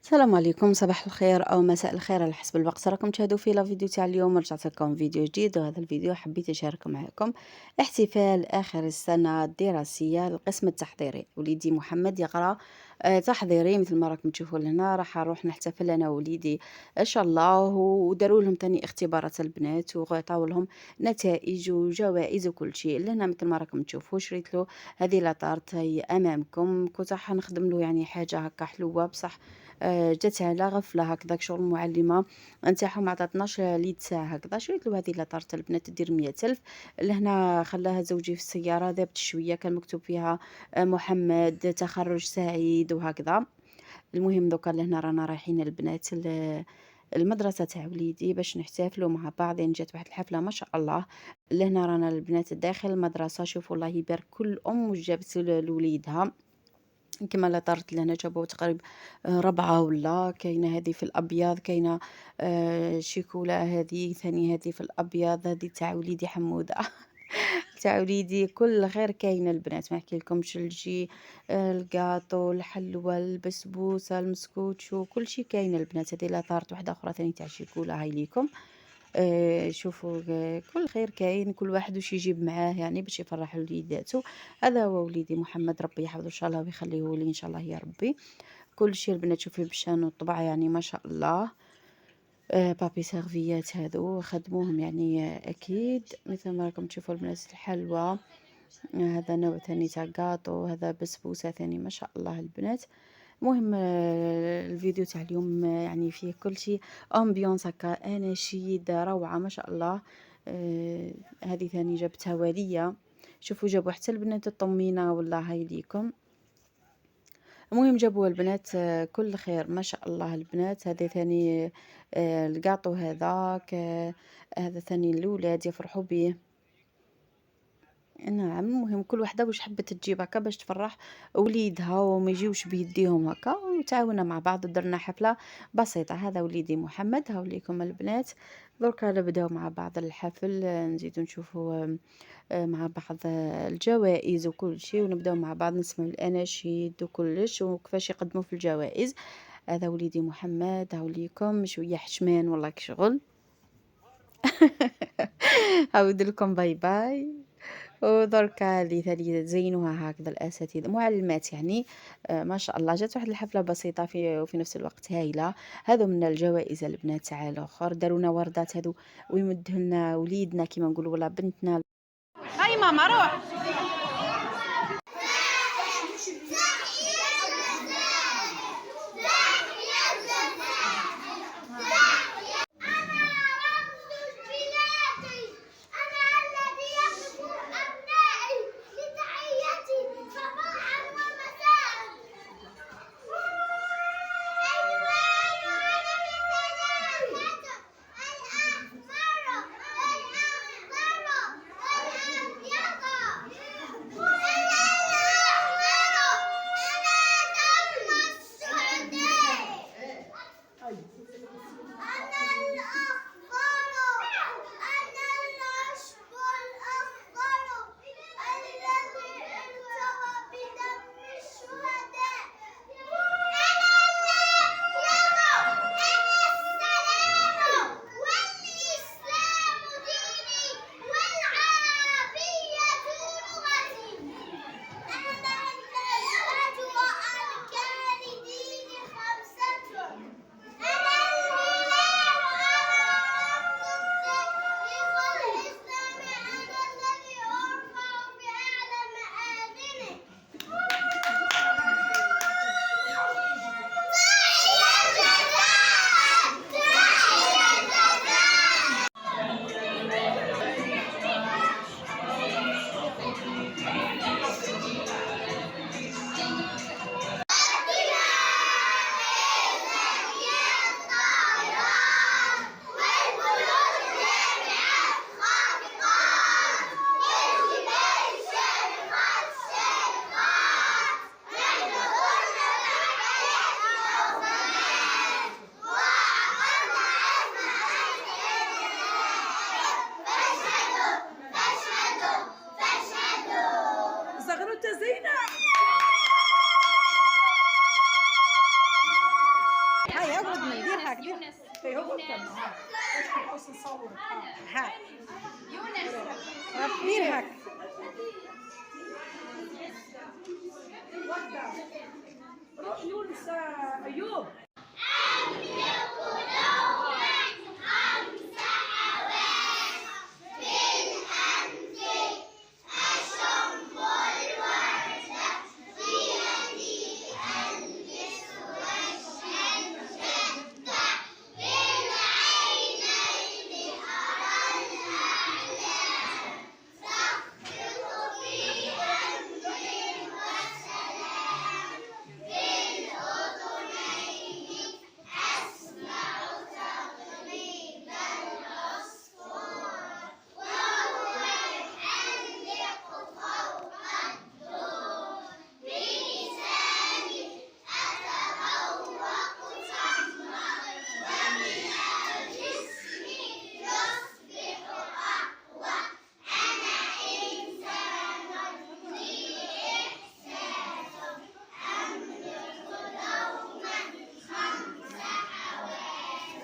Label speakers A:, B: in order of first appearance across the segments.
A: السلام عليكم، صباح الخير أو مساء الخير على حسب الوقت. راكم تشاهدوا في لا فيديو تاع اليوم. رجعت لكم فيديو جديد، وهذا الفيديو حبيت نشارك معكم احتفال آخر السنة الدراسية للقسم التحضيري. وليدي محمد يقرأ تحضيري مثل ما راكم تشوفوا لهنا. راح نروح نحتفل أنا ووليدي إن شاء الله، وداروا لهم تاني اختبارات البنات وعطاو لهم نتائج وجوائز وكل شيء لهنا مثل ما راكم تشوفوا. شريت له هذه لاطارت هي أمامكم. كنت راح نخدم له يعني حاجة هكا حلوة بصح جات على غفلة هكذاك شغل المعلمة نتاعهم ما عطاتناش ليد ساعة هكذا. شريت له هذه لاطارت البنات دير 100,000. لهنا خلاها زوجي في السيارة ذابت شوية، كان مكتوب فيها محمد تخرج سعيد وهكذا. المهم دوكا لهنا رانا رايحين البنات المدرسة تاع وليدي باش نحتفلوا مع بعض. يعني جات واحد الحفلة ما شاء الله. لهنا رانا البنات داخل المدرسة. شوفوا الله يبارك كل أم واش جابت لوليدها. كيما لا طارت لهنا جابوا تقريبا 4 ولا كاينة هذه في الأبيض، كاينة شيكولا هذه، ثاني هذه في الأبيض، هذه تاع وليدي حمودة تاع وليدي كل خير كاين البنات ما نحكيلكمش. الجي الكاطو، الحلوى، البسبوسة، المسكوتشو، كل شيء كاين البنات. هذه لا طارت واحدة أخرى ثاني تاع شيكولا هاي ليكم. شوفوا كل خير كاين، كل واحد واش يجيب معاه يعني باش يفرح وليداتو. هذا هو وليدي محمد، ربي يحفظه إن شاء الله ويخليه لي إن شاء الله يا ربي. كل شيء البنات شوفي بشان والطبع يعني ما شاء الله. بابي سيرفيات هذو خدموهم يعني أكيد مثل ما راكم تشوفوا البنات. الحلوى هذا نوع ثاني تاع كاطو، هذا بسبوسة ثاني ما شاء الله البنات. المهم الفيديو تاع اليوم يعني فيه كل شيء امبيونس هكا اناشيد روعه ما شاء الله. هذه ثاني جابتها ولية. شوفوا جابوا حتى البنات الطمينه والله هاي ليكم. المهم جابوا البنات كل خير ما شاء الله البنات. هذه ثاني القاطو هذاك هذا ثاني الاولاد يفرحوا به. نعم، المهم كل وحدة واش حبت تجيب هكا باش تفرح وليدها وما يجيوش بيديهم هكا، وتعاونا مع بعض ودرنا حفلة بسيطة. هذا وليدي محمد، هاوليكم البنات. دركا نبداو مع بعض الحفل. نزيدو نشوفوا مع بعض الجوائز وكل شيء، ونبداو مع بعض نسمعوا الأناشيد وكلش وكيفاش يقدموا في الجوائز. هذا وليدي محمد هاوليكم شوية حشمان والله كشغل هاود لكم باي باي. ودركا اللي ثاني زينوها هكذا الأساتذة معلمات يعني ما شاء الله. جات واحد الحفلة بسيطة وفي نفس الوقت هايلة. هذو من الجوائز البنات تاع الآخر. دارونا وردات هذو ويمدهولنا وليدنا كيما نقولوا ولا بنتنا. هاي ماما روح.
B: أنا رمز بلادي، أنا الذي يصف أبنائي لتحيتي صباحا ومساء. عنوان علم السلام الأحمر الأخضر الأبيض
C: يونس.
D: باش نصور
C: ها يونس.
D: غير هاك روح يونس ايوب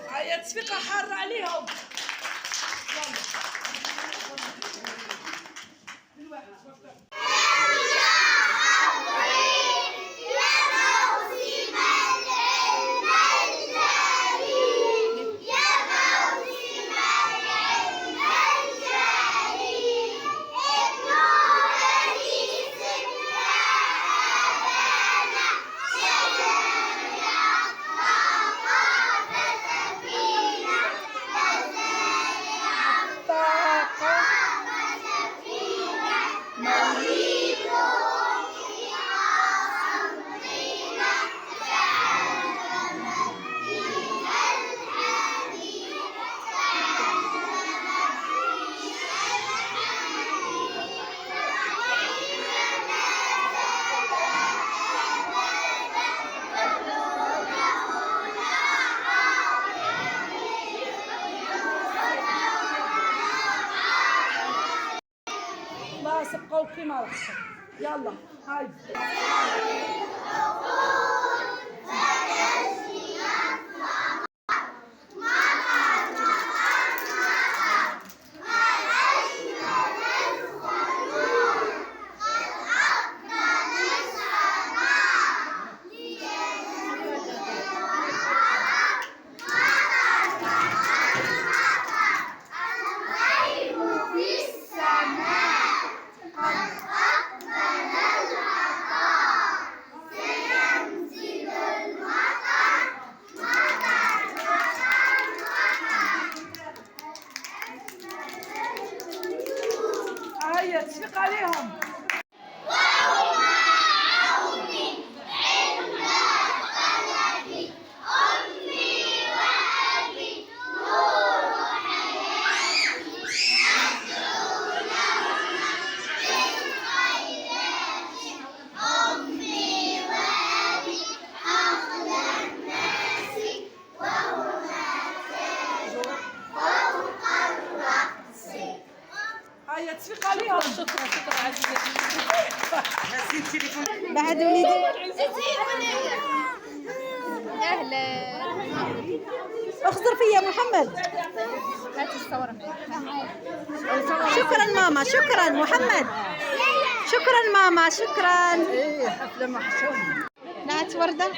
D: هيا تصفيقة حارة عليهم خلاص بقاو كيما راكم يلا هاي هيا تصفيق عليهم هيا تصفيق عليهم
C: شكرا عزيزتي.
A: بعد وليدي
C: اهلا.
A: اخزر فيا محمد.
C: هاتي الصورة معي.
A: شكرا ماما شكرا محمد شكرا ماما شكرا
D: ايه حفلة محسومة
A: نعت وردة